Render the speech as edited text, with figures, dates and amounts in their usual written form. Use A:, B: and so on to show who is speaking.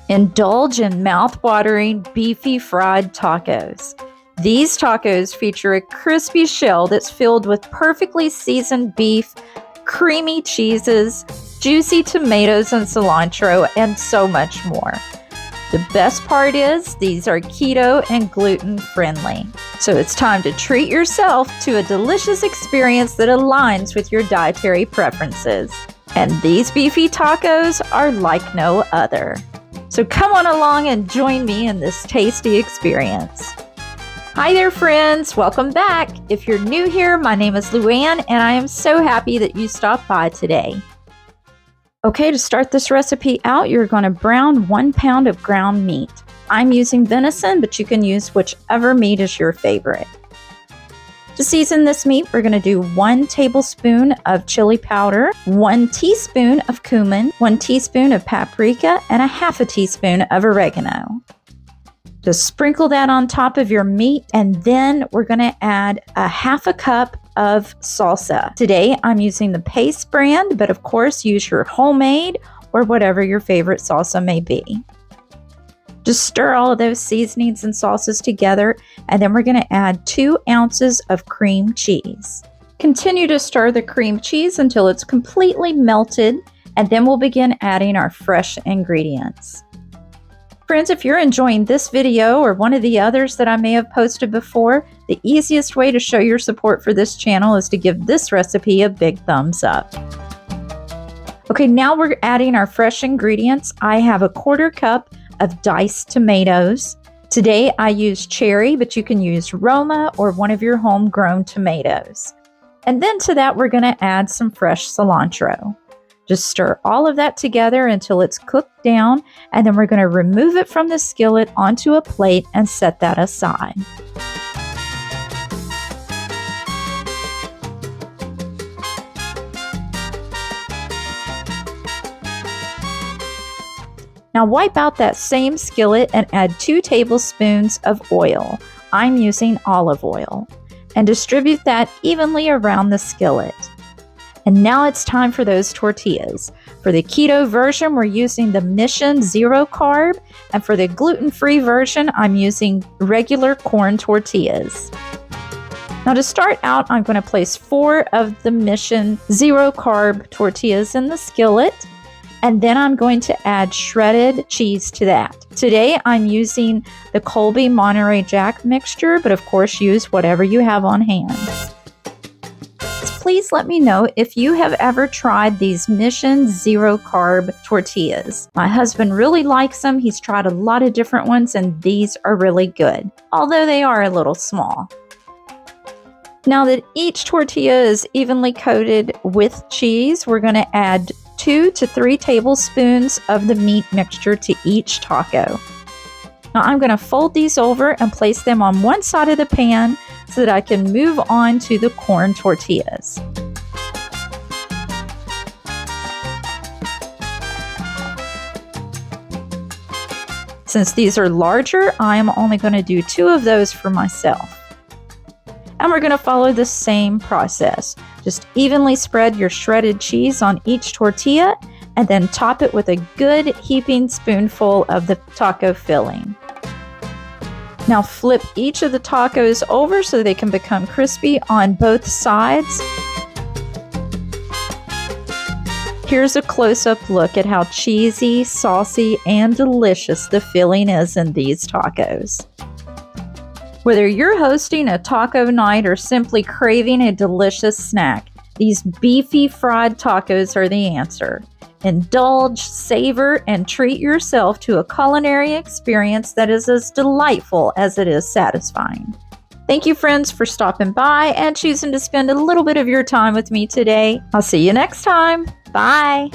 A: Indulge in mouth-watering, beefy fried tacos. These tacos feature a crispy shell that's filled with perfectly seasoned beef, creamy cheeses, juicy tomatoes and cilantro, and so much more. The best part is these are keto and gluten friendly. So it's time to treat yourself to a delicious experience that aligns with your dietary preferences. And these beefy tacos are like no other. So come on along and join me in this tasty experience. Hi there, friends. Welcome back. If you're new here, my name is Luann, and I am so happy that you stopped by today. Okay, to start this recipe out, you're going to brown 1 pound of ground meat. I'm using venison, but you can use whichever meat is your favorite. To season this meat, we're going to do 1 tablespoon of chili powder, 1 teaspoon of cumin, 1 teaspoon of paprika, and 1/2 teaspoon of oregano. Just sprinkle that on top of your meat, and then we're going to add 1/2 cup of salsa. Today, I'm using the Paste brand, but of course, use your homemade or whatever your favorite salsa may be. Just stir all of those seasonings and sauces together, and then we're going to add 2 ounces of cream cheese. Continue to stir the cream cheese until it's completely melted, and then we'll begin adding our fresh ingredients. Friends, if you're enjoying this video or one of the others that I may have posted before, the easiest way to show your support for this channel is to give this recipe a big thumbs up. Okay, now we're adding our fresh ingredients. I have 1/4 cup of diced tomatoes. Today I use cherry, but you can use Roma or one of your homegrown tomatoes. And then to that, we're going to add some fresh cilantro. Just stir all of that together until it's cooked down, and then we're going to remove it from the skillet onto a plate and set that aside. Now wipe out that same skillet and add 2 tablespoons of oil. I'm using olive oil. And distribute that evenly around the skillet. And now it's time for those tortillas. For the keto version, we're using the Mission Zero Carb. And for the gluten-free version, I'm using regular corn tortillas. Now to start out, I'm going to place 4 of the Mission Zero Carb tortillas in the skillet. And then I'm going to add shredded cheese to that. Today I'm using the Colby Monterey Jack mixture, but of course use whatever you have on hand. Please let me know if you have ever tried these Mission Zero Carb tortillas. My husband really likes them. He's tried a lot of different ones, and these are really good, although they are a little small. Now that each tortilla is evenly coated with cheese, we're going to add 2 to 3 tablespoons of the meat mixture to each taco. Now I'm going to fold these over and place them on one side of the pan so that I can move on to the corn tortillas. Since these are larger, I am only going to do 2 of those for myself. And we're going to follow the same process. Just evenly spread your shredded cheese on each tortilla and then top it with a good heaping spoonful of the taco filling. Now flip each of the tacos over so they can become crispy on both sides. Here's a close-up look at how cheesy, saucy, and delicious the filling is in these tacos. Whether you're hosting a taco night or simply craving a delicious snack, these beefy fried tacos are the answer. Indulge, savor, and treat yourself to a culinary experience that is as delightful as it is satisfying. Thank you, friends, for stopping by and choosing to spend a little bit of your time with me today. I'll see you next time. Bye.